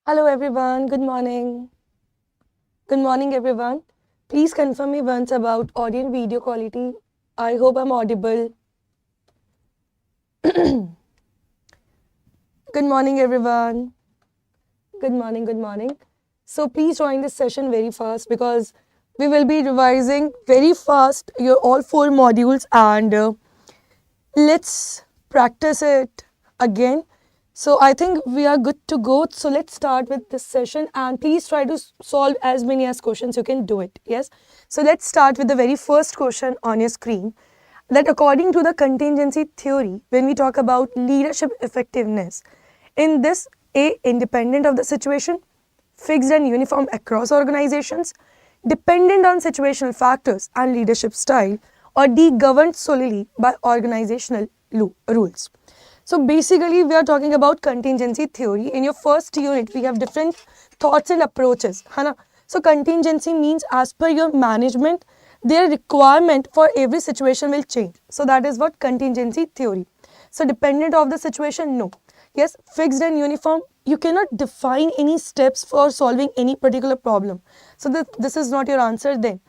Hello everyone, good morning. Good morning everyone. Please confirm me once about audio and video quality. I hope I'm audible. Good morning everyone. Good morning. So please join this session very fast because we will be revising very fast your all 4 modules and let's practice it again. So I think we are good to go. So let's start with this session and please try to solve as many as questions you can do it. Yes. So let's start with the very first question on your screen. That according to the contingency theory, when we talk about leadership effectiveness, in this A, independent of the situation, fixed and uniform across organizations, dependent on situational factors and leadership style, or D, governed solely by organizational rules. So basically, we are talking about contingency theory. In your first unit, we have different thoughts and approaches. So contingency means as per your management, their requirement for every situation will change. So that is what contingency theory. So dependent of the situation, no. Yes, fixed and uniform, you cannot define any steps for solving any particular problem. So this is not your answer then.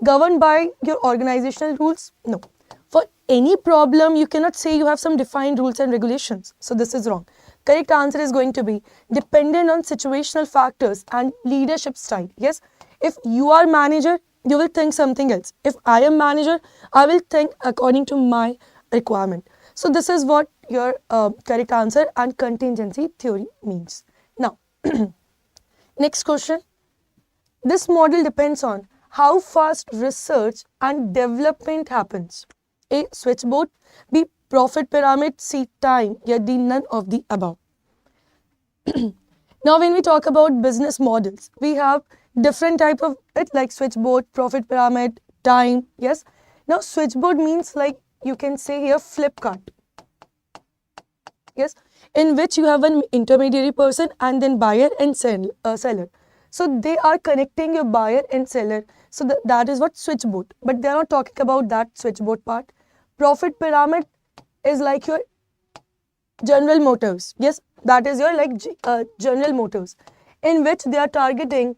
Governed by your organizational rules, no. For any problem, you cannot say you have some defined rules and regulations. So this is wrong. Correct answer is going to be dependent on situational factors and leadership style. Yes, if you are manager, you will think something else. If I am manager, I will think according to my requirement. So this is what your correct answer and contingency theory means. Now, next question. This model depends on how fast research and development happens. A, switchboard. B, profit pyramid. C, time. Yeah, D, none of the above. Now, when we talk about business models, we have different type of it like switchboard, profit pyramid, time. Yes. Now, switchboard means like you can say here Flipkart. Yes, in which you have an intermediary person and then buyer and seller. So they are connecting your buyer and seller. So that is what switchboard. But they are not talking about that switchboard part. Profit pyramid is like your General Motors. Yes, that is your like General Motors, in which they are targeting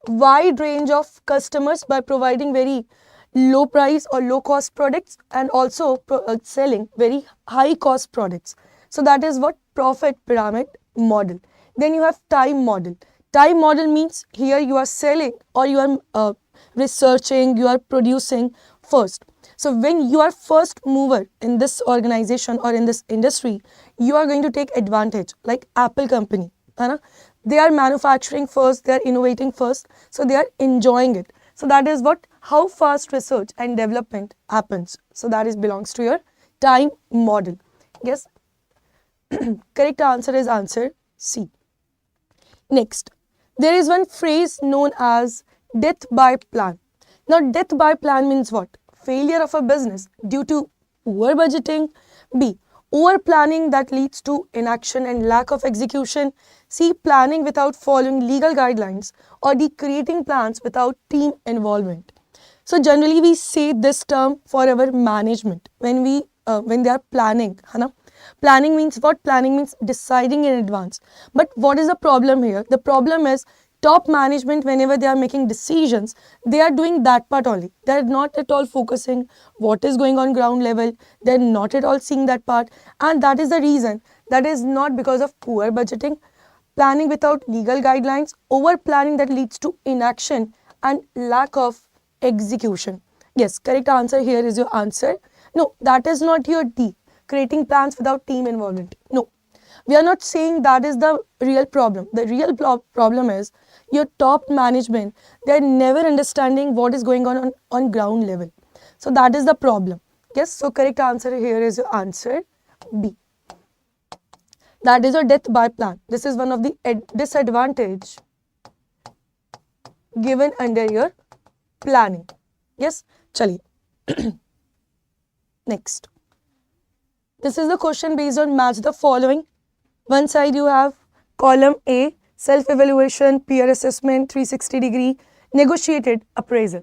wide range of customers by providing very low price or low cost products and also selling very high cost products. So that is what profit pyramid model. Then you have time model. Time model means here you are selling or you are researching, you are producing first. So when you are first mover in this organization or in this industry, you are going to take advantage, like Apple company. They are manufacturing first, they are innovating first, so they are enjoying it. So that is what how fast research and development happens. So that is belongs to your time model. Yes. Correct answer is answer C. Next, there is one phrase known as death by plan. Now, death by plan means what? Failure of a business due to poor budgeting. B, over planning that leads to inaction and lack of execution. C, planning without following legal guidelines. Or D, creating plans without team involvement. So generally we say this term for our management when they are planning. Planning means what? Planning means deciding in advance. But what is the problem here? The problem is top management, whenever they are making decisions, they are doing that part only. They are not at all focusing what is going on ground level. They are not at all seeing that part. And that is the reason. That is not because of poor budgeting, planning without legal guidelines, over planning that leads to inaction and lack of execution. Yes, correct answer here is your answer. No, that is not your D. Creating plans without team involvement. No, we are not saying that is the real problem. The real problem is your top management, they are never understanding what is going on ground level. So that is the problem. Yes, so correct answer here is your answer B. That is your death by plan. This is one of the disadvantage given under your planning. Yes, chaliye. Next. This is the question based on match the following. One side you have column A, self-evaluation, peer assessment, 360-degree, negotiated appraisal.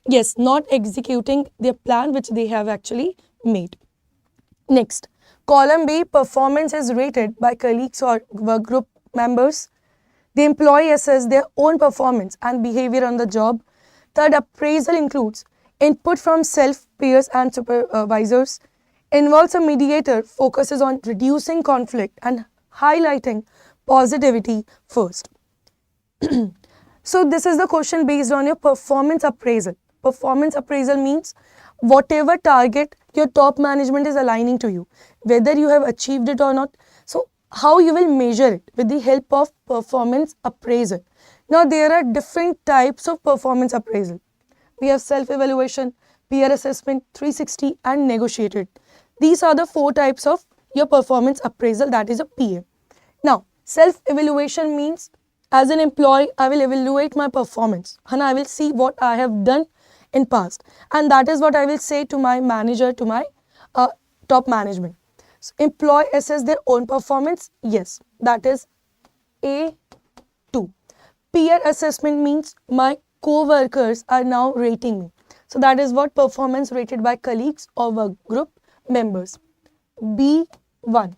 Yes, not executing their plan which they have actually made. Next, column B, performance is rated by colleagues or work group members. The employee assess their own performance and behavior on the job. Third, appraisal includes input from self, peers and supervisors. Involves a mediator, focuses on reducing conflict and highlighting positivity first. So this is the question based on your performance appraisal. Performance appraisal means whatever target your top management is aligning to you, whether you have achieved it or not. So how you will measure it with the help of performance appraisal. Now there are different types of performance appraisal. We have self-evaluation, peer assessment, 360 and negotiated. These are the 4 types of your performance appraisal, that is a PA. Now self-evaluation means as an employee, I will evaluate my performance and I will see what I have done in past, and that is what I will say to my manager, to my top management. So employee assess their own performance, yes, that is A2. Peer assessment means my co-workers are now rating me. So that is what performance rated by colleagues or work group members. B1.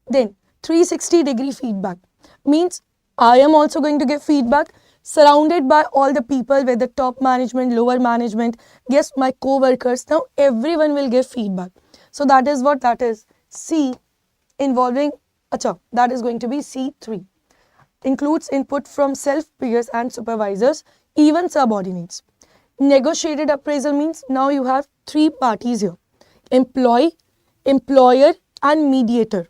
Then 360-degree feedback means I am also going to give feedback surrounded by all the people, whether top management, lower management, yes, my co-workers. Now everyone will give feedback. So that is what, that is C, involving, that is going to be C3. Includes input from self, peers and supervisors, even subordinates. Negotiated appraisal means now you have 3 parties here: employee, employer and mediator.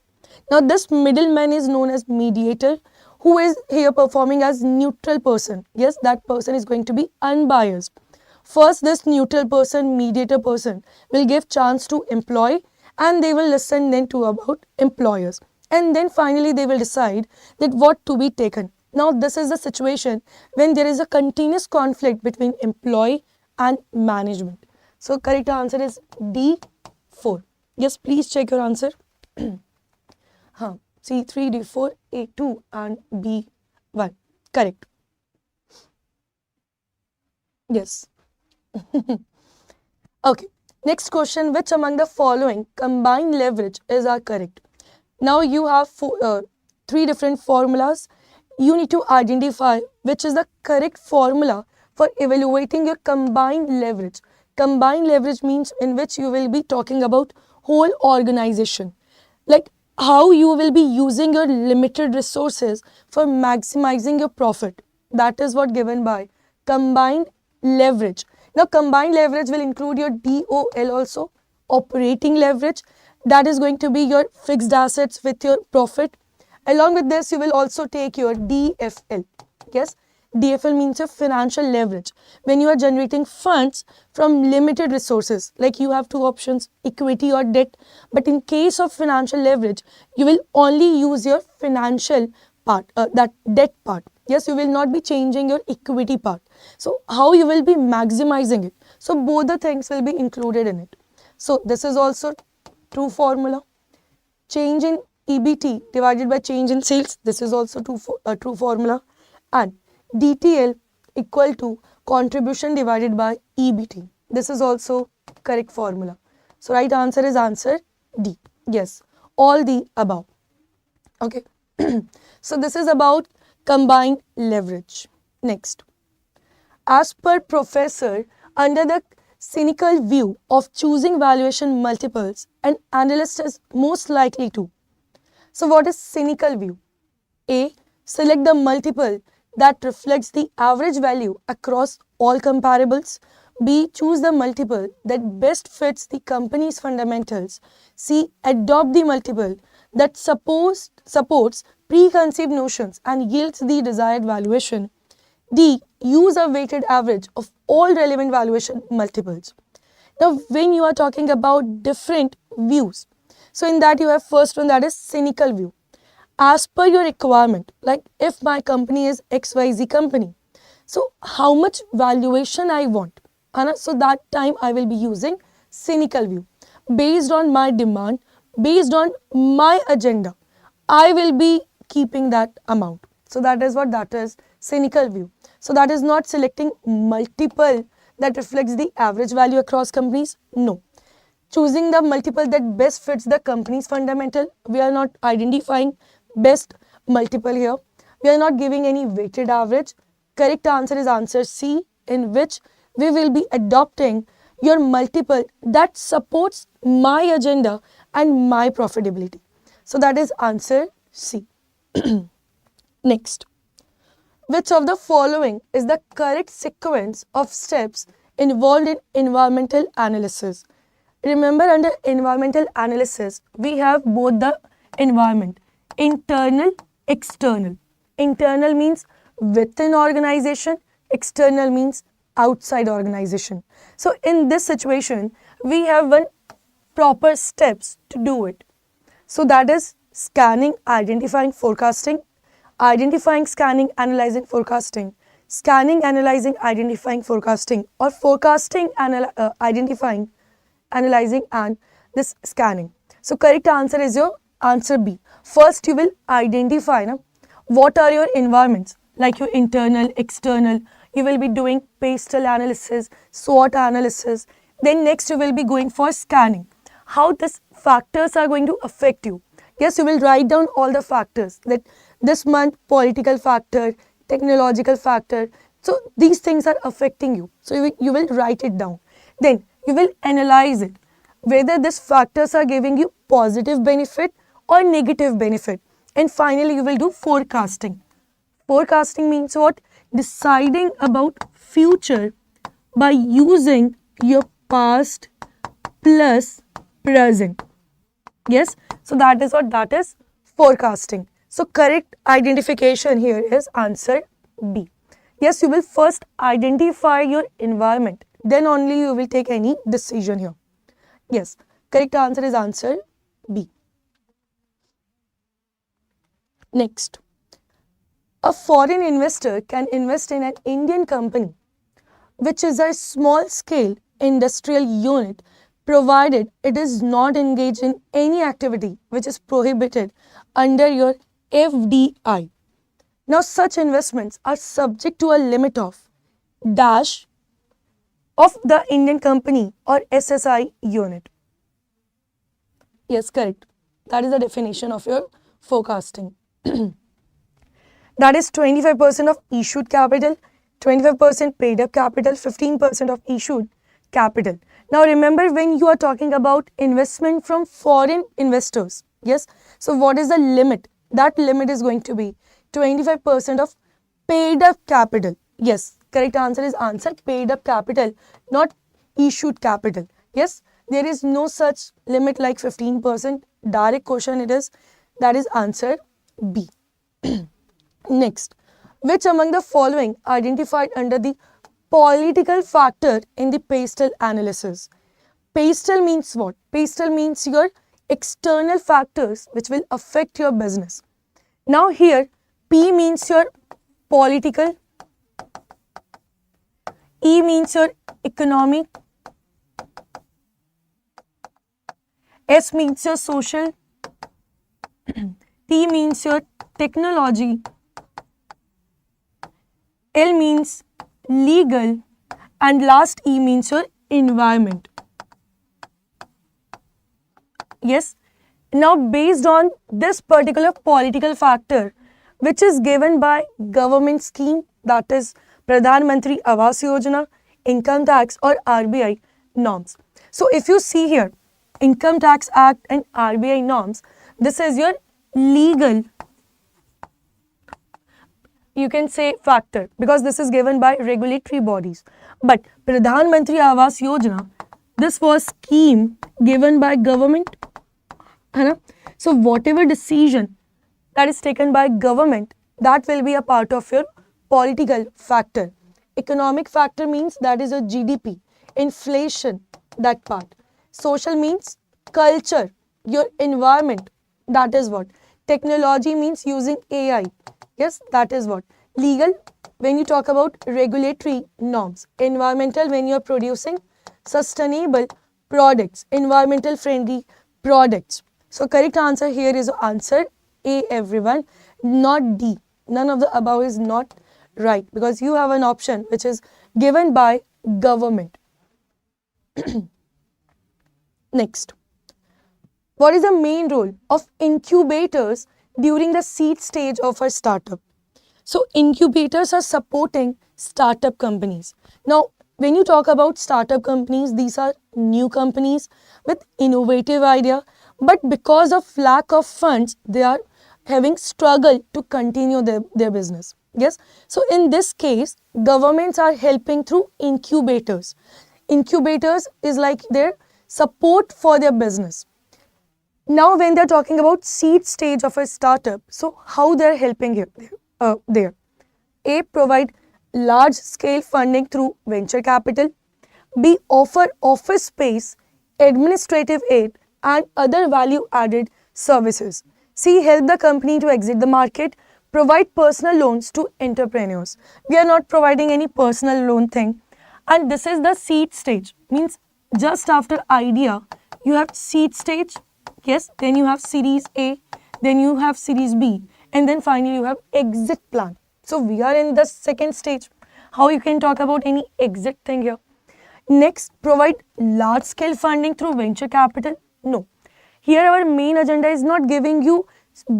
Now this middleman is known as mediator, who is here performing as neutral person. Yes, that person is going to be unbiased. First, this neutral person, mediator person will give chance to employee and they will listen then to about employers. And then finally they will decide that what to be taken. Now this is the situation when there is a continuous conflict between employee and management. So correct answer is D4. Yes, please check your answer. C3, D4, A2 and B1. Correct. Yes. Okay. Next question, which among the following combined leverage is correct? Now you have 3 different formulas. You need to identify which is the correct formula for evaluating your combined leverage. Combined leverage means in which you will be talking about whole organization. Like how you will be using your limited resources for maximizing your profit. That is what given by combined leverage. Now combined leverage will include your DOL also, operating leverage. That is going to be your fixed assets with your profit. Along with this, you will also take your DFL. Yes, DFL means your financial leverage. When you are generating funds from limited resources, like you have 2 options, equity or debt. But in case of financial leverage, you will only use your financial part, that debt part. Yes, you will not be changing your equity part. So how you will be maximizing it? So both the things will be included in it. So this is also true formula. Change in EBT divided by change in sales. This is also true formula. And DTL equal to contribution divided by EBT. This is also correct formula. So right answer is answer D. Yes, all the above. Okay. So this is about combined leverage. Next. As per professor, under the cynical view of choosing valuation multiples, an analyst is most likely to. So what is cynical view? A. Select the multiple that reflects the average value across all comparables. B. Choose the multiple that best fits the company's fundamentals. C. Adopt the multiple that supports preconceived notions and yields the desired valuation. D. Use a weighted average of all relevant valuation multiples. Now, when you are talking about different views, so in that you have first one, that is cynical view. As per your requirement, like if my company is XYZ company, so how much valuation I want, so that time I will be using cynical view. Based on my demand, based on my agenda, I will be keeping that amount. So that is what that is cynical view. So that is not selecting multiple that reflects the average value across companies. No. choosing the multiple that best fits the company's fundamental. We are not identifying best multiple here. We are not giving any weighted average. Correct answer is answer C, in which we will be adopting your multiple that supports my agenda and my profitability. So that is answer C. Next, which of the following is the correct sequence of steps involved in environmental analysis? Remember, under environmental analysis, we have both the environment, internal, external. Internal means within organization, external means outside organization. So in this situation, we have one proper steps to do it. So that is scanning, identifying, forecasting, identifying, scanning, analyzing, forecasting, scanning, analyzing, identifying, forecasting, or forecasting, identifying, analyzing, and this scanning. So correct answer is your answer B. First you will identify what are your environments, like your internal, external. You will be doing pastel analysis, SWOT analysis. Then next you will be going for scanning. How these factors are going to affect you. Yes, you will write down all the factors, that this month political factor, technological factor. So these things are affecting you. So you will write it down. Then you will analyze it, whether these factors are giving you positive benefit or negative benefit. And finally, you will do forecasting. Forecasting means what? Deciding about future by using your past plus present. Yes, so that is what that is forecasting. So correct identification here is answer B. Yes, you will first identify your environment, then only you will take any decision here. Yes, correct answer is answer B. Next, a foreign investor can invest in an Indian company which is a small scale industrial unit, provided it is not engaged in any activity which is prohibited under your FDI. Now such investments are subject to a limit of dash of the Indian company or SSI unit. Yes, correct. That is the definition of your forecasting. That is 25% of issued capital, 25% paid up capital, 15% of issued capital. Now remember, when you are talking about investment from foreign investors, yes, so what is the limit? That limit is going to be 25% of paid up capital. Yes, correct answer is answer paid up capital, not issued capital. Yes, there is no such limit like 15%. Direct question it is. That is answer B. Next, which among the following identified under the political factor in the pastel analysis? Pastel means what? Pastel means your external factors which will affect your business. Now here, P means your political, E means your economic, S means your social, T means your technology, L means legal, and last E means your environment. Yes. Now based on this particular political factor which is given by government scheme, that is Pradhan Mantri Awas Yojana, income tax or RBI norms. So if you see here, Income Tax Act and RBI norms, this is your legal, you can say factor, because this is given by regulatory bodies. But Pradhan Mantri Awas Yojana, this was scheme given by government. So whatever decision that is taken by government, that will be a part of your political factor. Economic factor means that is your GDP, inflation, that part. Social means culture, your environment, that is what. Technology means using AI. Yes, that is what. Legal, when you talk about regulatory norms. Environmental, when you are producing sustainable products, environmental friendly products. So correct answer here is answer A, everyone, not D. None of the above is not right, because you have an option which is given by government. Next, what is the main role of incubators during the seed stage of a startup? So incubators are supporting startup companies. Now, when you talk about startup companies, these are new companies with innovative idea, but because of lack of funds, they are having struggle to continue their business. Yes. So in this case, governments are helping through incubators. Incubators is like their support for their business. Now, when they're talking about seed stage of a startup, so how they're helping here, there? A, provide large scale funding through venture capital. B, offer office space, administrative aid, and other value added services. C, help the company to exit the market, provide personal loans to entrepreneurs. We are not providing any personal loan thing. And this is the seed stage, means just after idea, you have seed stage, yes, then you have series A, then you have series B, and then finally you have exit plan. So we are in the second stage. How you can talk about any exit thing here? Next, provide large scale funding through venture capital. No. Here our main agenda is not giving you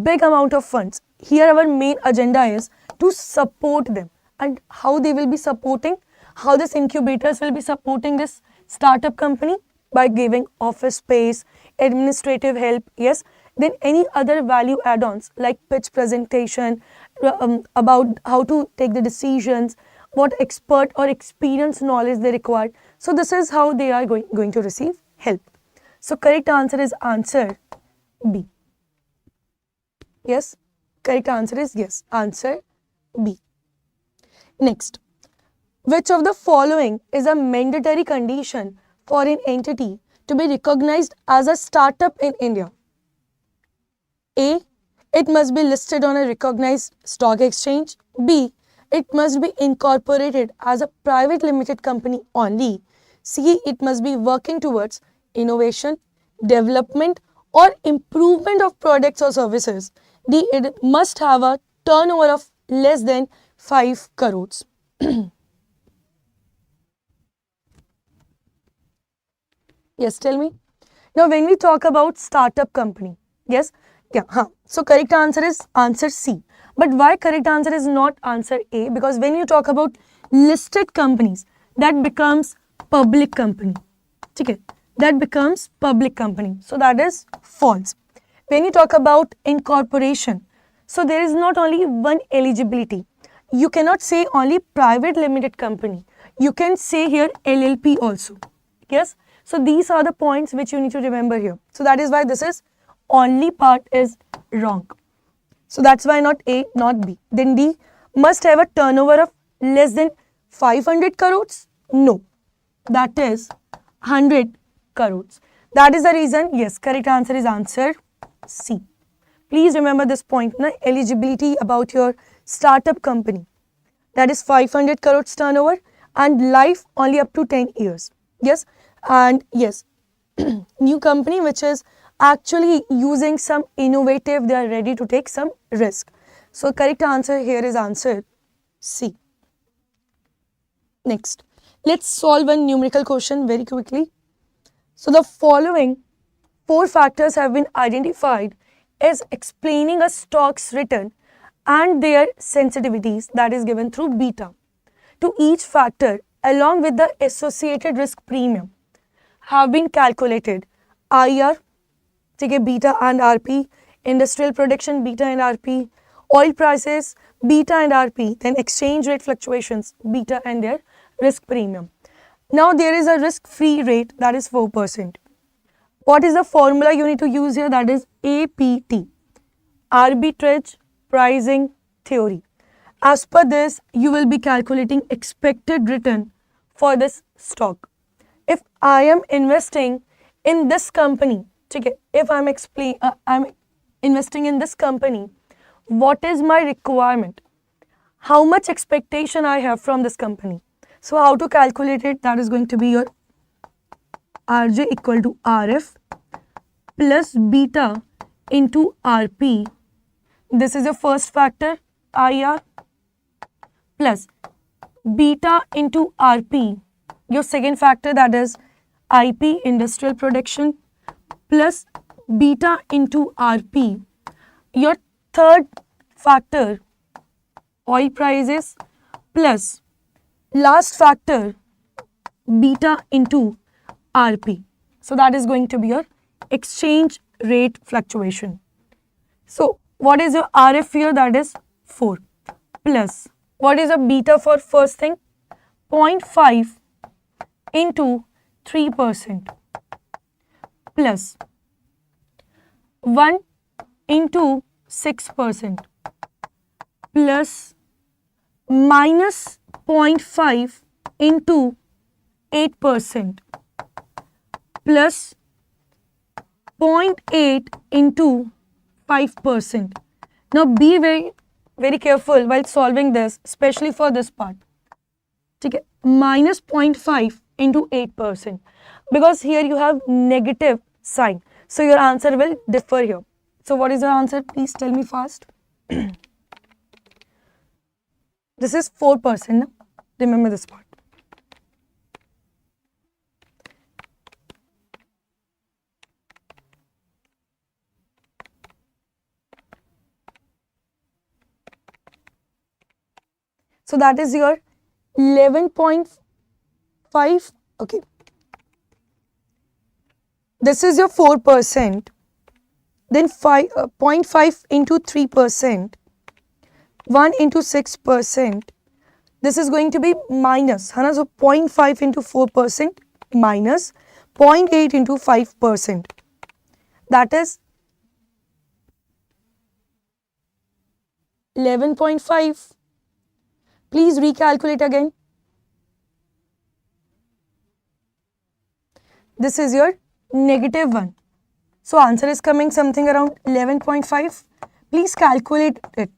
big amount of funds. Here our main agenda is to support them. And how they will be supporting? How this incubators will be supporting this startup company? By giving office space, administrative help, yes. Then any other value add-ons like pitch presentation, about how to take the decisions, what expert or experience knowledge they require. So this is how they are going to receive help. So correct answer is answer B. Yes, correct answer is yes, answer B. Next, which of the following is a mandatory condition for an entity to be recognized as a startup in India? A, it must be listed on a recognized stock exchange. B, it must be incorporated as a private limited company only. C, it must be working towards innovation, development or improvement of products or services. D, it must have a turnover of less than 5 crores. Yes, tell me. Now, when we talk about startup company, yes, so correct answer is answer C. But why correct answer is not answer A? Because when you talk about listed companies, that becomes public company. Okay, that becomes public company. So that is false. When you talk about incorporation, so there is not only one eligibility. You cannot say only private limited company. You can say here LLP also. Yes. So these are the points which you need to remember here. So that is why this is only part is wrong. So that's why not A, not B. Then D, must have a turnover of less than 500 crores? No, that is 100 crores. That is the reason, yes, correct answer is answer C. Please remember this point, na? Eligibility about your startup company. That is 500 crores turnover and life only up to 10 years. Yes, and yes, new company which is actually using some innovative, they are ready to take some risk. So correct answer here is answer C. Next, let's solve one numerical question very quickly. So the following 4 factors have been identified as explaining a stock's return and their sensitivities, that is given through beta. To each factor along with the associated risk premium have been calculated. IR, beta and RP, industrial production, beta and RP, oil prices, beta and RP, then exchange rate fluctuations, beta and their risk premium. Now there is a risk-free rate, that is 4%. What is the formula you need to use here? That is APT, arbitrage pricing theory. As per this, you will be calculating expected return for this stock. If I am investing in this company, if I'm investing in this company, what is my requirement? How much expectation I have from this company? So how to calculate it? That is going to be your RJ equal to RF plus beta into RP. This is your first factor, IR, plus beta into RP. Your second factor, that is IP, industrial production, plus beta into RP. Your third factor, oil prices, plus last factor, beta into RP. So that is going to be your exchange rate fluctuation. So what is your RF here? That is 4 plus what is a beta for first thing? 0.5 into 3% plus 1 into 6% plus minus 0.5 into 8% plus 0.8 into 5%. Now be very careful while solving this, especially for this part. Okay, minus 0.5 into 8% because here you have negative sign. So your answer will differ here. So what is your answer? Please tell me fast. This is 4%. No? Remember this part. So that is your 11.5. Okay. This is your 4%. Then 0.5 into 3%. 1 into 6%. This is going to be minus. So 0.5 into 4% minus 0.8 into 5%. That is 11.5. Please recalculate again. This is your negative 1. So answer is coming something around 11.5. Please calculate it.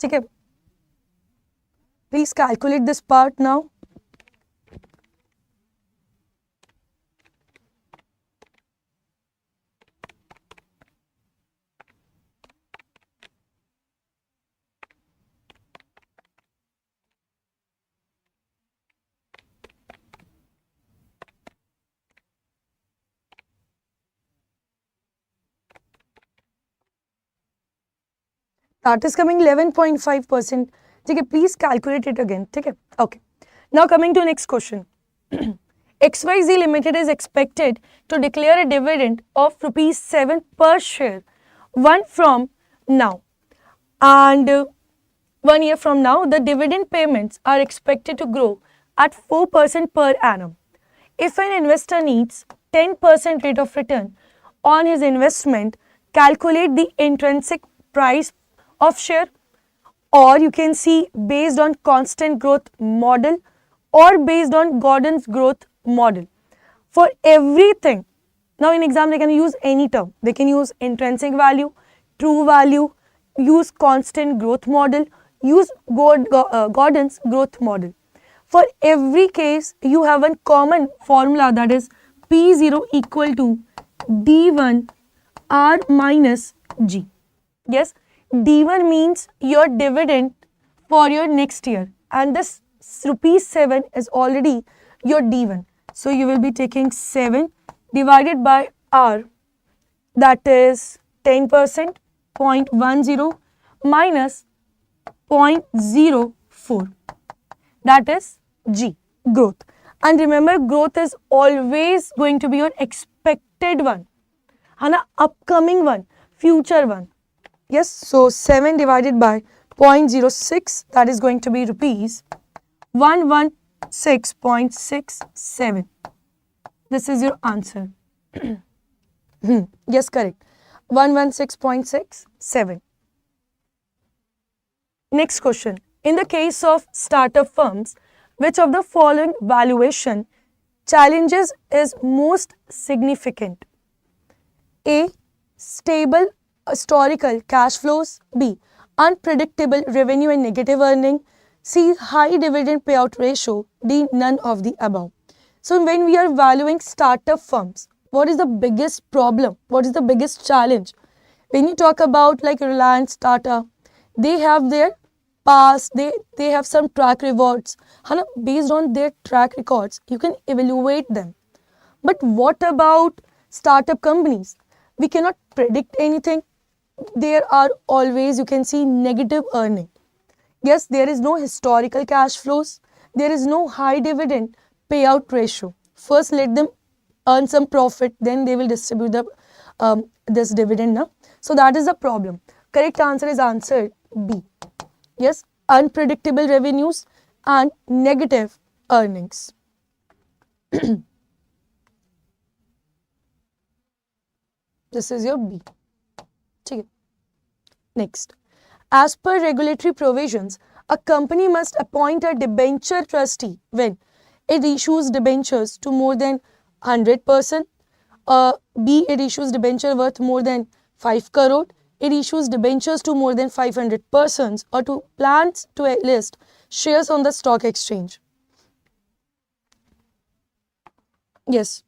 Okay. Please calculate this part now. That is coming 11.5%. Okay, please calculate it again. Okay. Now coming to next question. XYZ Limited is expected to declare a dividend of rupees 7 per share 1 from now. And 1 year from now, the dividend payments are expected to grow at 4% per annum. If an investor needs 10% rate of return on his investment, calculate the intrinsic price of share, or you can see based on constant growth model or based on Gordon's growth model. For everything, now in exam they can use any term. They can use intrinsic value, true value, use constant growth model, use Gordon's growth model. For every case, you have a common formula, that is P0 equal to D1 R minus G. Yes, D1 means your dividend for your next year, and this rupees 7 is already your D1. So you will be taking 7 divided by R, that is 10%, 0.10 minus 0.04, that is G, growth. And remember, growth is always going to be your expected one, upcoming one, future one. Yes, so 7 divided by 0.06, that is going to be rupees 116.67. This is your answer. Yes, correct. 116.67. Next question. In the case of startup firms, which of the following valuation challenges is most significant? A. Stable historical cash flows. B. Unpredictable revenue and negative earning. C. High dividend payout ratio. D. None of the above. So when we are valuing startup firms, what is the biggest problem? What is the biggest challenge? When you talk about like Reliance, Tata, they have their past, they have some track records. Based on their track records, you can evaluate them. But what about startup companies? we cannot predict anything. There are always, you can see, negative earning. Yes, there is no historical cash flows. There is no high dividend payout ratio. First, let them earn some profit, then they will distribute the this dividend. Na? So that is the problem. Correct answer is answer B. Yes, unpredictable revenues and negative earnings. This is your B. Okay. Next, as per regulatory provisions, a company must appoint a debenture trustee when it issues debentures to more than 100%, B, it issues debenture worth more than 5 crore, it issues debentures to more than 500 persons, or to plans to list shares on the stock exchange. Yes.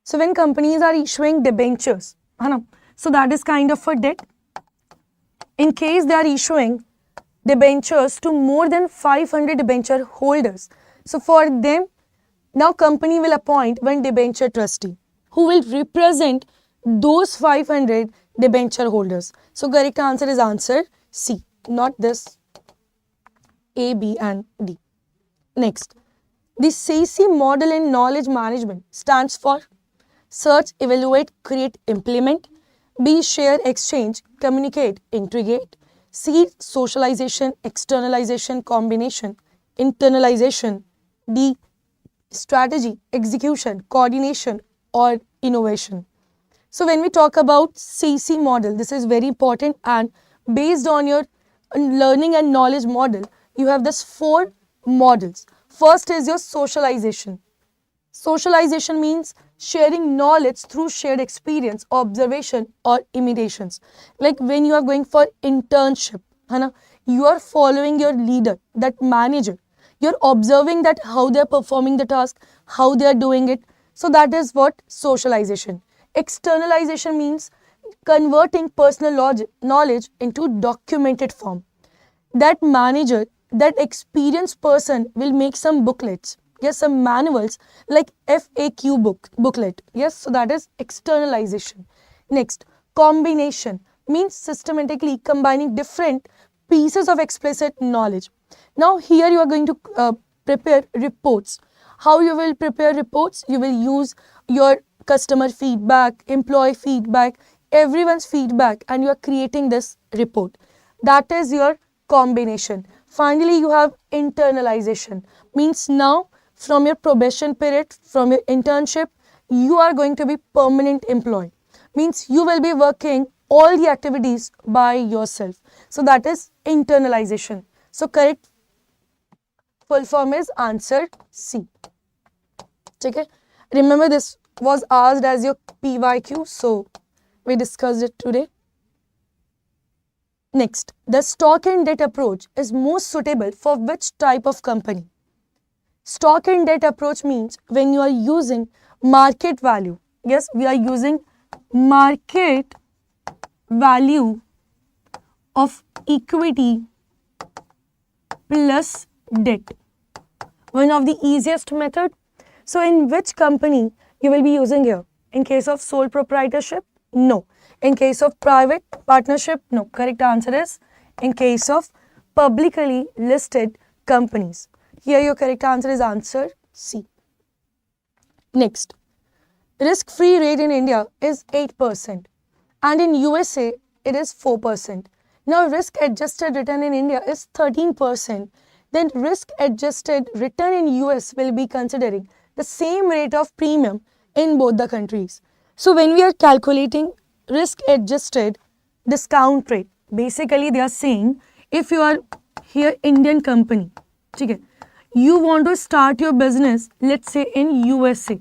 So when companies are issuing debentures, so that is kind of a debt. In case they are issuing debentures to more than 500 debenture holders, so for them, now company will appoint one debenture trustee who will represent those 500 debenture holders. So correct answer is answer C, not this A, B and D. Next, the CAIIB model in knowledge management stands for search, evaluate, create, implement. B, share, exchange, communicate, integrate. C, socialization, externalization, combination, internalization. D, strategy, execution, coordination or innovation. So when we talk about CAIIB model, this is very important, and based on your learning and knowledge model, you have this 4 models. First is your socialization. Socialization means sharing knowledge through shared experience, observation or imitations. Like when you are going for internship, you are following your leader, that manager. You're observing that how they're performing the task, how they're doing it. So that is what socialization. Externalization means converting personal knowledge into documented form. That manager, that experienced person will make some booklets, yes, some manuals like FAQ booklet. Yes, so that is externalization. Next, combination means systematically combining different pieces of explicit knowledge. Now here you are going to prepare reports. How you will prepare reports? You will use your customer feedback, employee feedback, everyone's feedback, and you are creating this report. That is your combination. Finally, you have internalization. Means now from your probation period, from your internship, you are going to be permanent employee. Means you will be working all the activities by yourself. So that is internalization. So correct full form is answer C. Okay? Remember, this was asked as your PYQ, so we discussed it today. Next, the stock and debt approach is most suitable for which type of company? Stock and debt approach means when you are using market value. Yes, we are using market value of equity plus debt. One of the easiest method. So in which company you will be using here? In case of sole proprietorship? No. In case of private partnership? No. Correct answer is in case of publicly listed companies. Here your correct answer is answer C. Next, risk-free rate in India is 8% and in USA it is 4%. Now risk-adjusted return in India is 13%. Then risk-adjusted return in US will be considering the same rate of premium in both the countries. So when we are calculating risk-adjusted discount rate, basically they are saying if you are here Indian company, okay, you want to start your business, let's say in USA.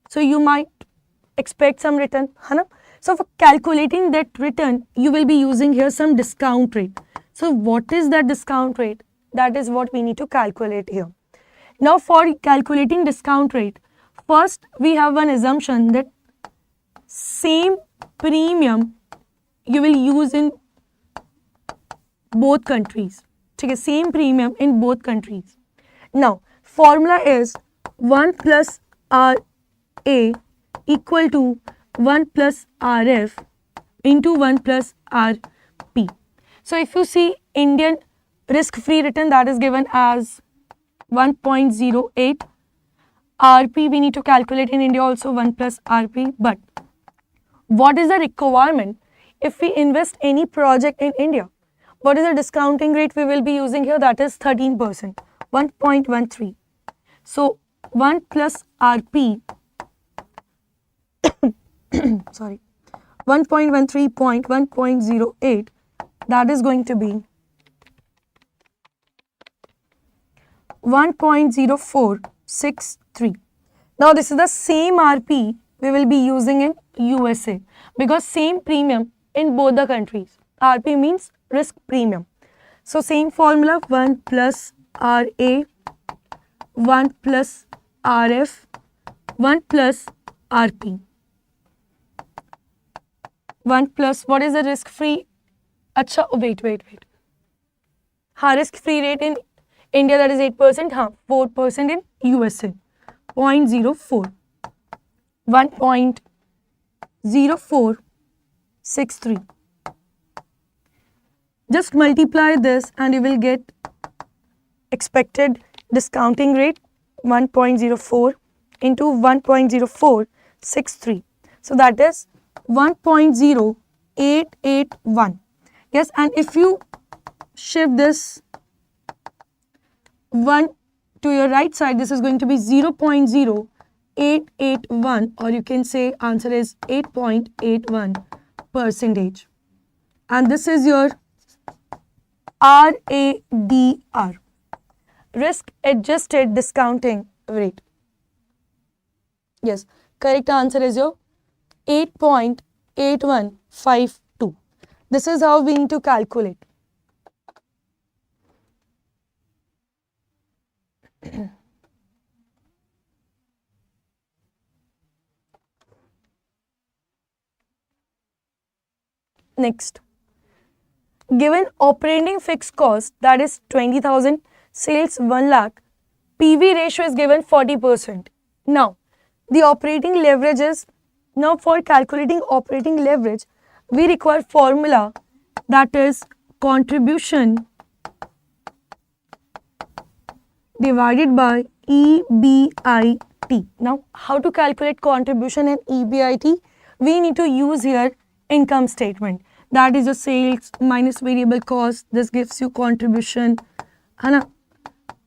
So you might expect some return. So for calculating that return, you will be using here some discount rate. So what is that discount rate? That is what we need to calculate here. Now for calculating discount rate, first we have one assumption that same premium you will use in both countries. Okay, same premium in both countries. Now, formula is 1 plus RA equal to 1 plus RF into 1 plus RP. So, if you see Indian risk-free return, that is given as 1.08. RP we need to calculate in India also 1 plus RP. But what is the requirement if we invest any project in India? What is the discounting rate we will be using here? That is 13%, 1.13. So 1 plus RP, sorry, 1.13.1.08, that is going to be 1.0463. Now this is the same RP we will be using in USA because same premium in both the countries. RP means risk premium. So same formula, 1 plus RA, 1 plus RF, 1 plus RP. 1 plus, what is the risk free? Acha, wait. Risk free rate in India, that is 8%, 4% in USA, 0.04, 1.0463. Just multiply this and you will get expected discounting rate 1.04 into 1.0463. So that is 1.0881. Yes, and if you shift this 1 to your right side, this is going to be 0.0881, or you can say answer is 8.81%. And this is your RADR, risk adjusted discounting rate. Yes, correct answer is your 8.8152. This is how we need to calculate. Next, given operating fixed cost, that is 20,000, sales 1 lakh, PV ratio is given 40%. Now, the operating leverage is, now for calculating operating leverage, we require formula, that is contribution divided by EBIT. Now, how to calculate contribution and EBIT? We need to use here income statement. That is your sales minus variable cost. This gives you contribution,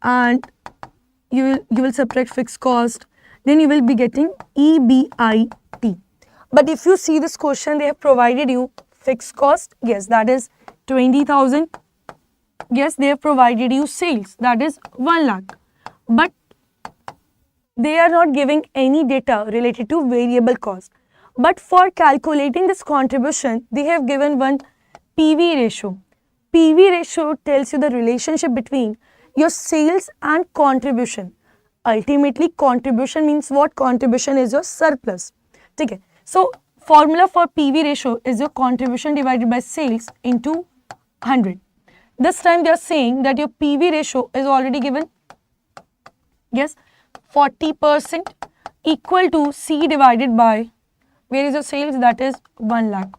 and you will subtract fixed cost. Then you will be getting EBIT. But if you see this question, they have provided you fixed cost. Yes, that is 20,000. Yes, they have provided you sales. That is 1 lakh. But they are not giving any data related to variable cost. But for calculating this contribution, they have given one PV ratio. PV ratio tells you the relationship between your sales and contribution. Ultimately, contribution means what? Contribution is your surplus. Okay. So, formula for PV ratio is your contribution divided by sales into 100. This time they are saying that your PV ratio is already given. Yes, 40% equal to C divided by, where is your sales? That is 1 lakh.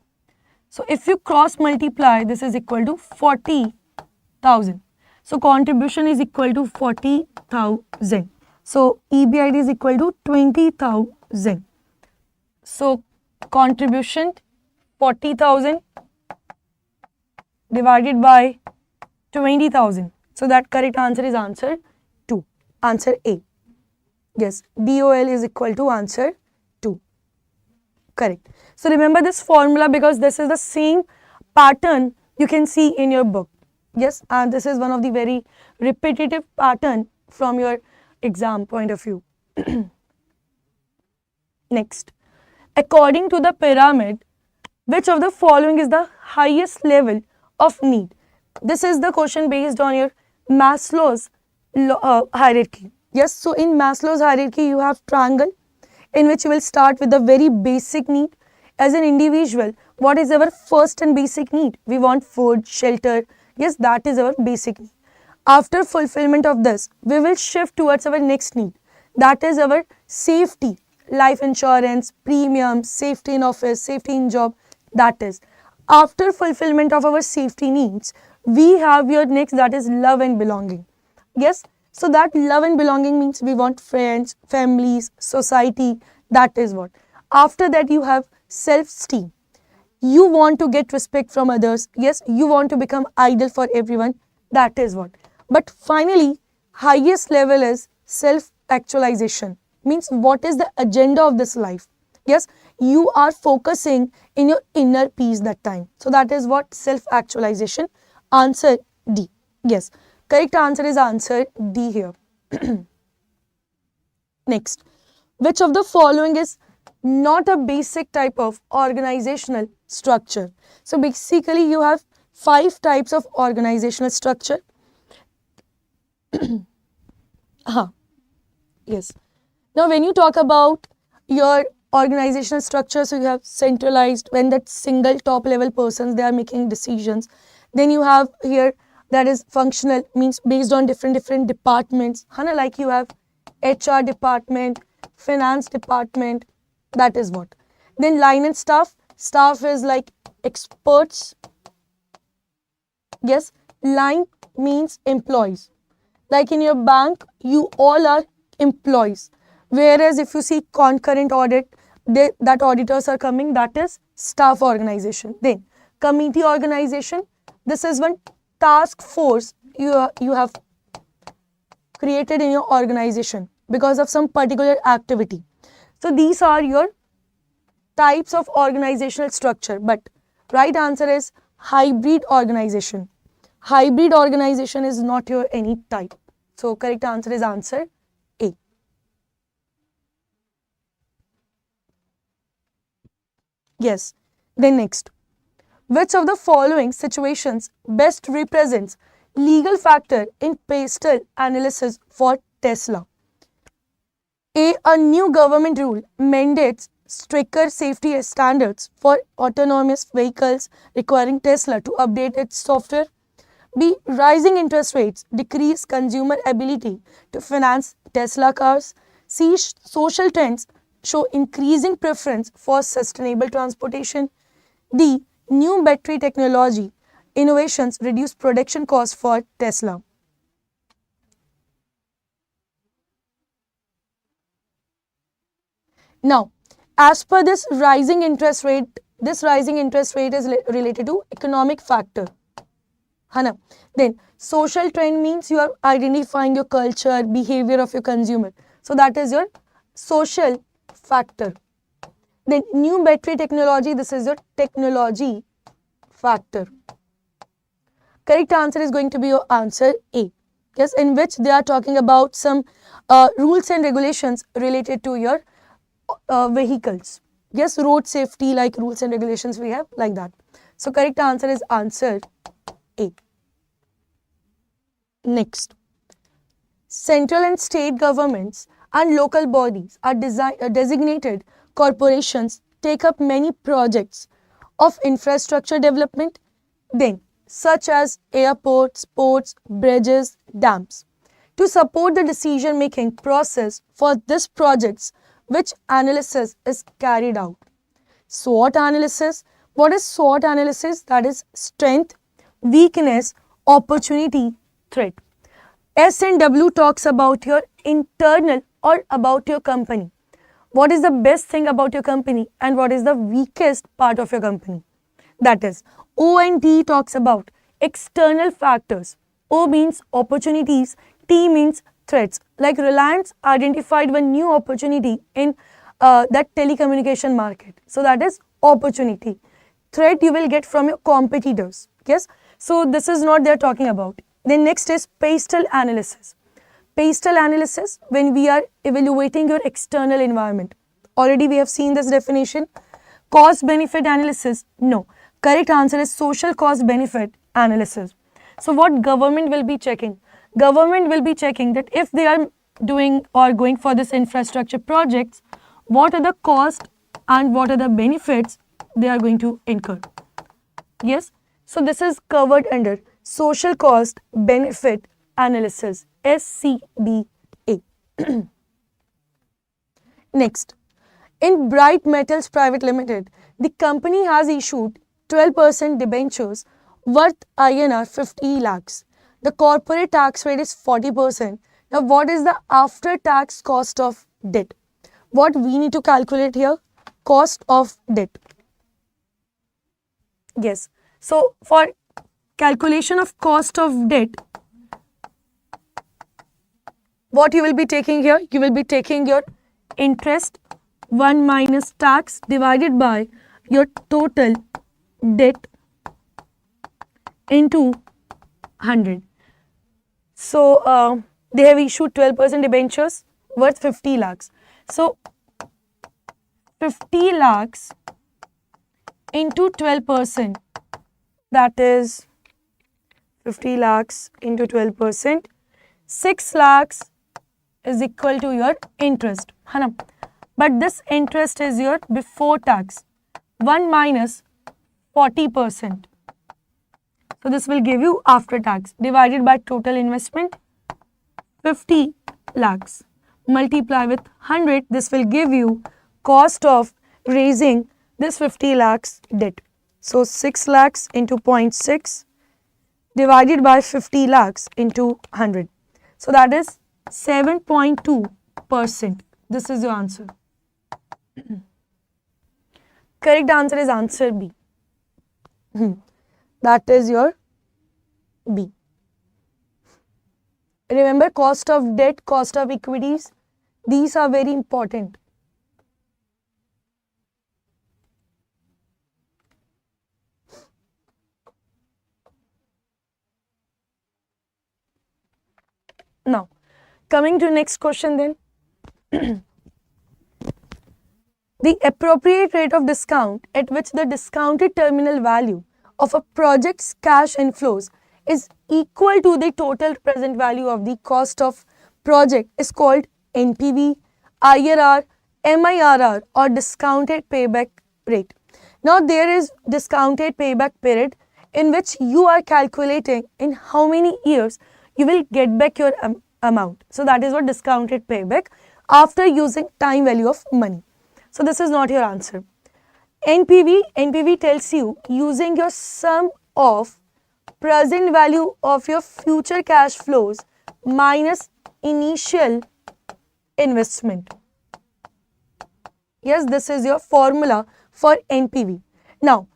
So if you cross multiply, this is equal to 40,000. So contribution is equal to 40,000. So EBIT is equal to 20,000. So contribution 40,000 divided by 20,000. So that correct answer is answer 2. Answer A. Yes, DOL is equal to answer 2. Correct. So remember this formula because this is the same pattern you can see in your book. Yes, and this is one of the very repetitive pattern from your exam point of view. Next, according to the pyramid, which of the following is the highest level of need? This is the question based on your Maslow's hierarchy. Yes, so in Maslow's hierarchy, you have triangle. in which we will start with the very basic need. As an individual, what is our first and basic need? We want food, shelter. Yes, that is our basic need. After fulfillment of this, we will shift towards our next need. That is our safety, life insurance, premiums, safety in office, safety in job. That is. After fulfillment of our safety needs, we have your next, that is love and belonging. Yes, so that love and belonging means we want friends, families, society. That is what. After that, you have self-esteem. You want to get respect from others. Yes, you want to become idol for everyone. That is what. But finally, highest level is self-actualization. Means what is the agenda of this life? Yes, you are focusing in your inner peace that time. So that is what self-actualization. Answer D. Yes, correct answer is answer D here. Next, which of the following is not a basic type of organizational structure? So basically you have 5 types of organizational structure. Yes. Now when you talk about your organizational structure, so you have centralized, when that single top level persons, they are making decisions. Then you have here that is functional, means based on different departments. Like you have HR department, finance department, that is what. Then line and staff. Staff is like experts. Yes, line means employees. Like in your bank, you all are employees. Whereas if you see concurrent audit, that auditors are coming, that is staff organization. Then committee organization, this is one task force you have created in your organization because of some particular activity. So these are your types of organizational structure, but right answer is hybrid organization. Hybrid organization is not your any type. So correct answer is answer A. Yes. Then next, which of the following situations best represents legal factor in pastel analysis for Tesla? A new government rule mandates stricter safety standards for autonomous vehicles, requiring Tesla to update its software. B, rising interest rates decrease consumer ability to finance Tesla cars. C, social trends show increasing preference for sustainable transportation. D, new battery technology innovations reduce production costs for Tesla. Now, as per this rising interest rate is related to economic factor. Then social trend means you are identifying your culture, behavior of your consumer. So that is your social factor. Then new battery technology, this is your technology factor. Correct answer is going to be your answer A. Yes, in which they are talking about some rules and regulations related to your vehicles. Yes, road safety, like rules and regulations we have, like that. So correct answer is answer A. Next, central and state governments and local bodies are designated corporations take up many projects of infrastructure development, then such as airports, ports, bridges, dams. To support the decision making process for these projects, which analysis is carried out? SWOT analysis. What is SWOT analysis? That is strength, weakness, opportunity, threat. S and W talks about your internal or about your company. What is the best thing about your company and what is the weakest part of your company? That is, O and T talks about external factors. O means opportunities, T means threats. Like Reliance identified one new opportunity in that telecommunication market. So that is opportunity. Threat you will get from your competitors. Yes. So this is not they are talking about. Then next is pastel analysis. Pastel analysis, when we are evaluating your external environment. Already we have seen this definition. Cost benefit analysis, no. Correct answer is social cost benefit analysis. So what government will be checking? Government will be checking that if they are doing or going for this infrastructure projects, what are the costs and what are the benefits they are going to incur. Yes, so this is covered under social cost benefit analysis, SCBA. Next, in Bright Metals Private Limited, the company has issued 12% debentures worth INR 50 lakhs. The corporate tax rate is 40%. Now, what is the after-tax cost of debt? What we need to calculate here? Cost of debt. Yes. So, for calculation of cost of debt, what you will be taking here? You will be taking your interest 1 minus tax divided by your total debt into 100. So, they have issued 12% debentures worth 50 lakhs. So, 50 lakhs into 12%, that is 50 lakhs into 12%, 6 lakhs is equal to your interest. But this interest is your before tax, 1 minus 40%. So this will give you after tax divided by total investment 50 lakhs. Multiply with 100, this will give you cost of raising this 50 lakhs debt. So 6 lakhs into 0.6 divided by 50 lakhs into 100. So that is 7.2%. This is your answer. Correct answer is answer B. That is your B. Remember, cost of debt, cost of equities, these are very important. Now, coming to next question then. The appropriate rate of discount at which the discounted terminal value of a project's cash inflows is equal to the total present value of the cost of project is called NPV, IRR, MIRR or discounted payback rate. Now there is discounted payback period in which you are calculating in how many years you will get back your amount. So that is what discounted payback after using time value of money. So this is not your answer. NPV tells you using your sum of present value of your future cash flows minus initial investment. Yes, this is your formula for NPV. Now,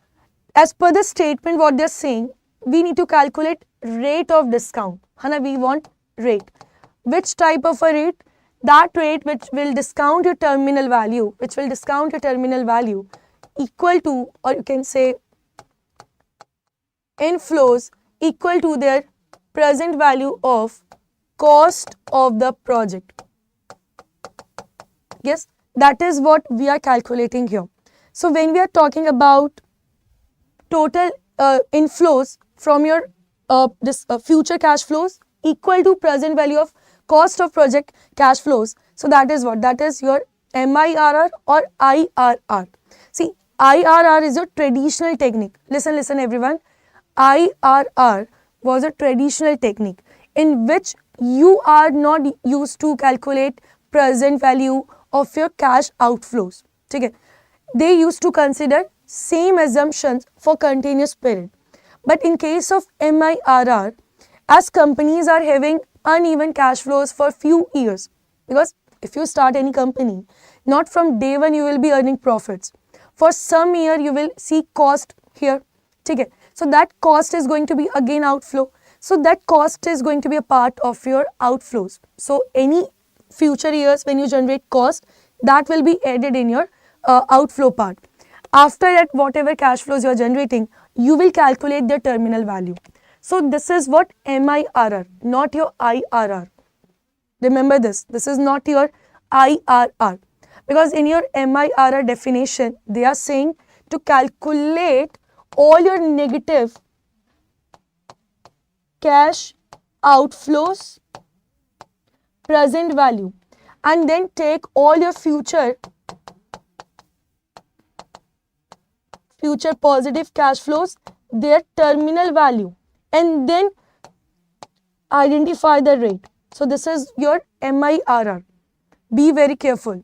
as per the statement what they are saying, we need to calculate rate of discount. We want rate. Which type of a rate? That rate which will discount your terminal value, equal to, or you can say inflows equal to their present value of cost of the project. Yes, that is what we are calculating here. So when we are talking about total inflows from your future cash flows equal to present value of cost of project cash flows. So that is what? That is your MIRR or IRR. See, IRR is your traditional technique. Listen everyone. IRR was a traditional technique in which you are not used to calculate present value of your cash outflows. Okay. They used to consider same assumptions for continuous period. But in case of MIRR, as companies are having uneven cash flows for few years, because if you start any company, not from day one you will be earning profits. For some year you will see cost here. Okay. So that cost is going to be again outflow. So that cost is going to be a part of your outflows. So any future years when you generate cost, that will be added in your outflow part. After that, whatever cash flows you are generating, you will calculate the terminal value. So this is what MIRR, not your IRR. Remember this. This is not your IRR. Because in your MIRR definition, they are saying to calculate all your negative cash outflows, present value, and then take all your future future positive cash flows, their terminal value, and then identify the rate. So this is your MIRR. Be very careful.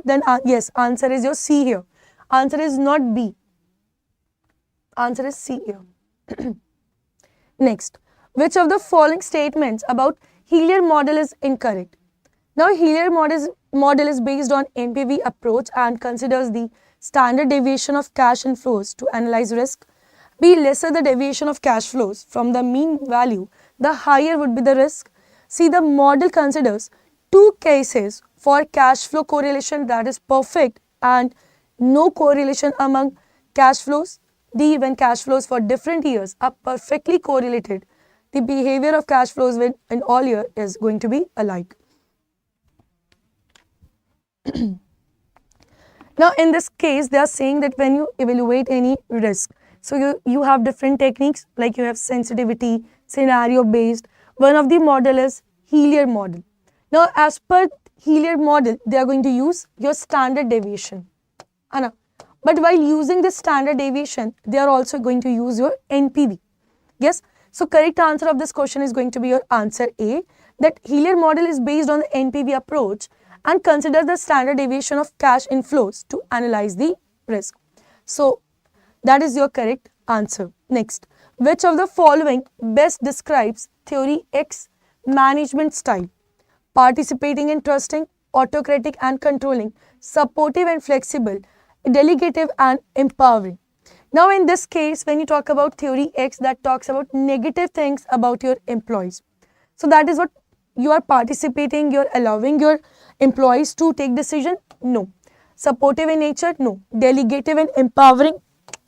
Then yes, answer is your C here. Answer is not B. Answer is C here. Next, which of the following statements about Hillier model is incorrect? Now, Hillier model is based on NPV approach and considers the standard deviation of cash inflows to analyze risk. Be lesser the deviation of cash flows from the mean value, the higher would be the risk. See, the model considers two cases for cash flow correlation, that is perfect, and no correlation among cash flows. D, when cash flows for different years are perfectly correlated, the behavior of cash flows in all year is going to be alike. Now, in this case, they are saying that when you evaluate any risk, so you have different techniques, like you have sensitivity, scenario based. One of the model is Hillier model. Now, as per Hillier model, they are going to use your standard deviation. But while using this standard deviation, they are also going to use your NPV. Yes. So correct answer of this question is going to be your answer A, that Hillier model is based on the NPV approach and considers the standard deviation of cash inflows to analyze the risk. So that is your correct answer. Next, which of the following best describes theory X management style? Participating and trusting, autocratic and controlling, supportive and flexible, delegative and empowering. Now, in this case, when you talk about theory X, that talks about negative things about your employees. So that is what you are participating, you're allowing your employees to take decision? No. Supportive in nature? No. Delegative and empowering?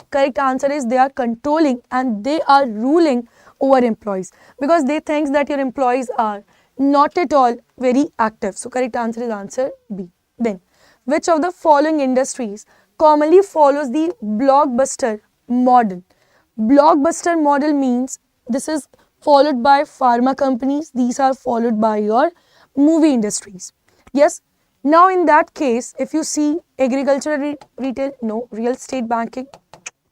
Correct answer is they are controlling and they are ruling over employees because they think that your employees are not at all very active. So correct answer is answer B. Then, which of the following industries commonly follows the blockbuster model? Blockbuster model means this is followed by pharma companies. These are followed by your movie industries. Yes. Now, in that case, if you see agricultural retail, no. Real estate banking.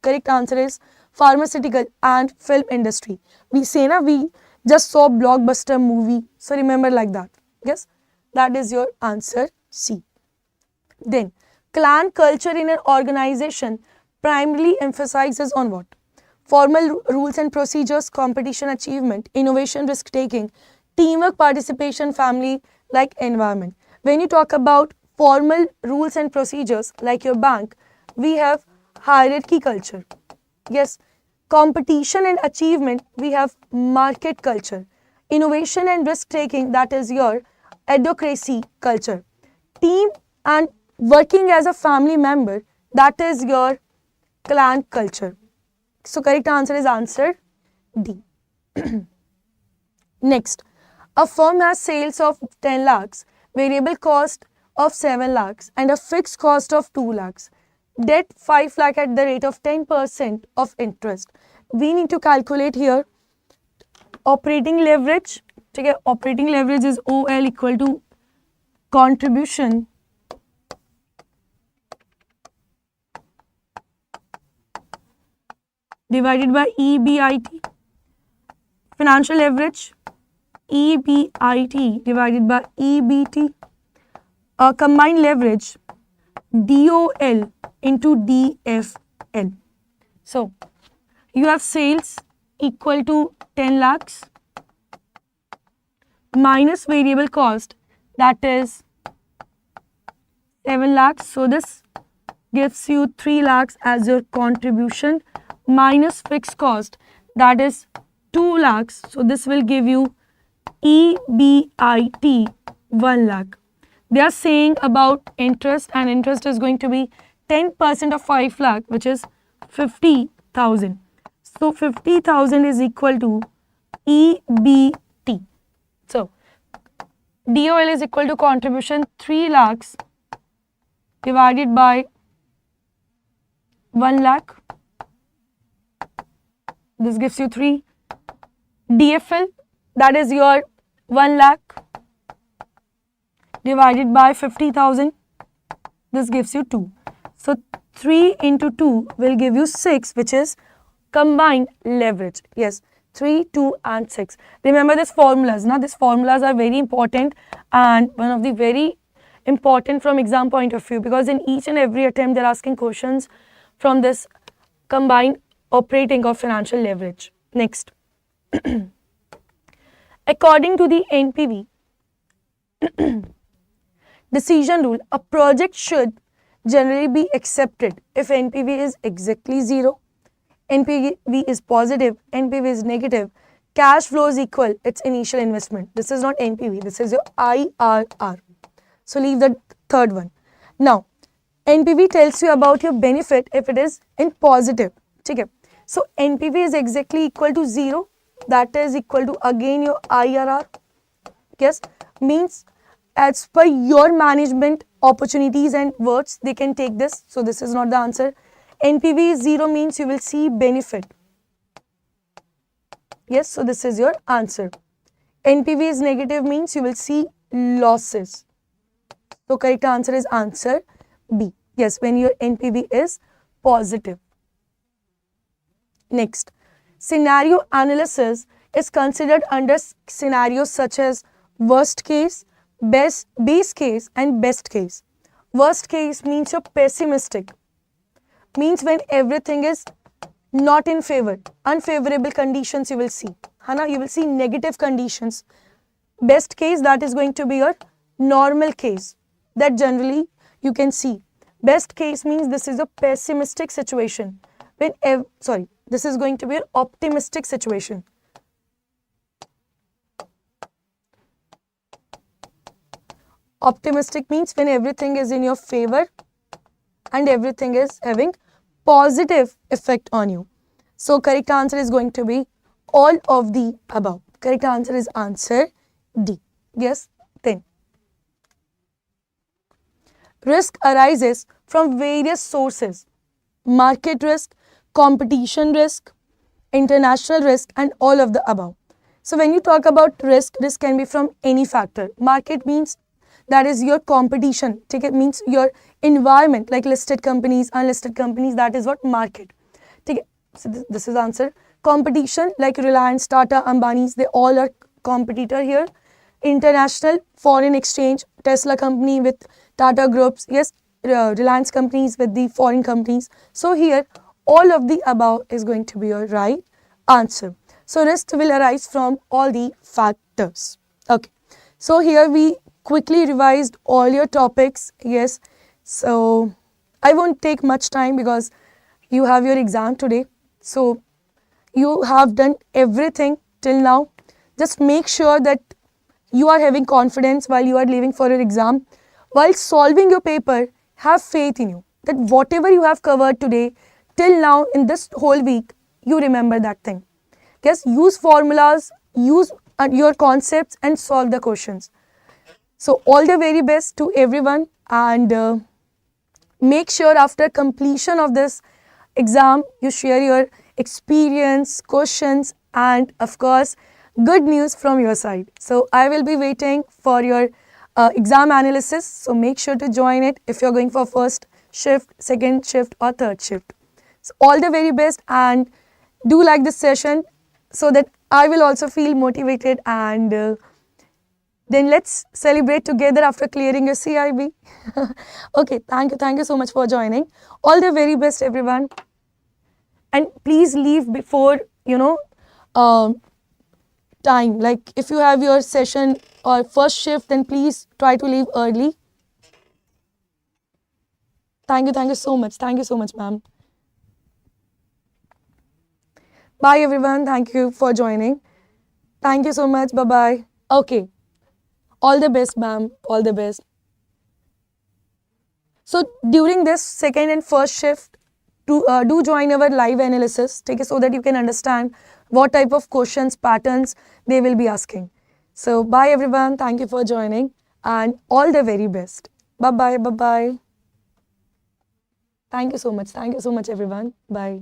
Correct answer is pharmaceutical and film industry. We say na, we just saw blockbuster movie. So remember like that. Yes. That is your answer C. Then, clan culture in an organization primarily emphasizes on what? Formal rules and procedures, competition achievement, innovation, risk-taking, teamwork, participation, family-like environment. When you talk about formal rules and procedures, like your bank, we have hierarchy culture. Yes. Competition and achievement, we have market culture. Innovation and risk-taking, that is your advocacy culture. Team and working as a family member, that is your clan culture. So correct answer is answer D. Next, a firm has sales of 10 lakhs, variable cost of 7 lakhs and a fixed cost of 2 lakhs. Debt 5 lakh at the rate of 10% of interest. We need to calculate here operating leverage. Okay, operating leverage is OL equal to contribution divided by EBIT. Financial leverage EBIT divided by EBT. Combined leverage DOL into DFL. So, you have sales equal to 10 lakhs minus variable cost, that is 7 lakhs. So, this gives you 3 lakhs as your contribution minus fixed cost, that is 2 lakhs. So, this will give you EBIT 1 lakh. They are saying about interest, and interest is going to be 10% of 5 lakh, which is 50,000. So, 50,000 is equal to EBT. So, DOL is equal to contribution 3 lakhs divided by 1 lakh. This gives you 3. DFL, that is your 1 lakh divided by 50,000. This gives you 2. So, 3 into 2 will give you 6, which is combined leverage. Yes, 3, 2 and 6. Remember these formulas. Now these formulas are very important and one of the very important from exam point of view, because in each and every attempt they're asking questions from this combined operating of financial leverage. Next. According to the NPV decision rule, a project should generally be accepted if NPV is exactly 0, NPV is positive, NPV is negative, cash flow is equal its initial investment. This is not NPV, this is your IRR. So leave the third one. Now, NPV tells you about your benefit if it is in positive. Okay. So NPV is exactly equal to 0. That is equal to again your IRR. Yes, means as per your management opportunities and words, they can take this. So this is not the answer. NPV is 0 means you will see benefit. Yes, so this is your answer. NPV is negative means you will see losses. So correct answer is answer B. Yes, when your NPV is positive. Next, scenario analysis is considered under scenarios such as worst case, base case and best case. Worst case means you're pessimistic. Means when everything is not in favor, unfavorable conditions you will see. Hana, you will see negative conditions. Best case, that is going to be your normal case. That generally you can see. Best case means this is a pessimistic situation. This is going to be an optimistic situation. Optimistic means when everything is in your favor and everything is having positive effect on you. So correct answer is going to be all of the above. Correct answer is answer D. Yes, then. Risk arises from various sources: market risk, competition risk, international risk and all of the above. So when you talk about risk, risk can be from any factor. Market means that is your competition. It means your environment, like listed companies, unlisted companies, that is what market. So this is answer. Competition, like Reliance, Tata, Ambani's, they all are competitor here. International, foreign exchange, Tesla company with Tata groups, yes, Reliance companies with the foreign companies. So here, all of the above is going to be your right answer. So risk will arise from all the factors. Okay. So here we quickly revised all your topics. Yes. So I won't take much time because you have your exam today. So you have done everything till now. Just make sure that you are having confidence while you are leaving for your exam. While solving your paper, have faith in you that whatever you have covered today till now in this whole week, you remember that thing. Yes, use formulas, use your concepts and solve the questions. So all the very best to everyone, and make sure after completion of this exam, you share your experience, questions and of course, good news from your side. So I will be waiting for your exam analysis. So make sure to join it if you're going for first shift, second shift or third shift. So all the very best, and do like this session so that I will also feel motivated, and then let's celebrate together after clearing your CAIIB. Okay, thank you so much for joining. All the very best everyone, and please leave before time. Like if you have your session or first shift, then please try to leave early. Thank you so much ma'am. Bye everyone, thank you for joining. Thank you so much, bye bye. Okay, all the best ma'am, all the best. So during this second and first shift, do join our live analysis, so that you can understand what type of questions, patterns they will be asking. So bye everyone, thank you for joining and all the very best. Bye bye, bye bye. Thank you so much everyone, bye.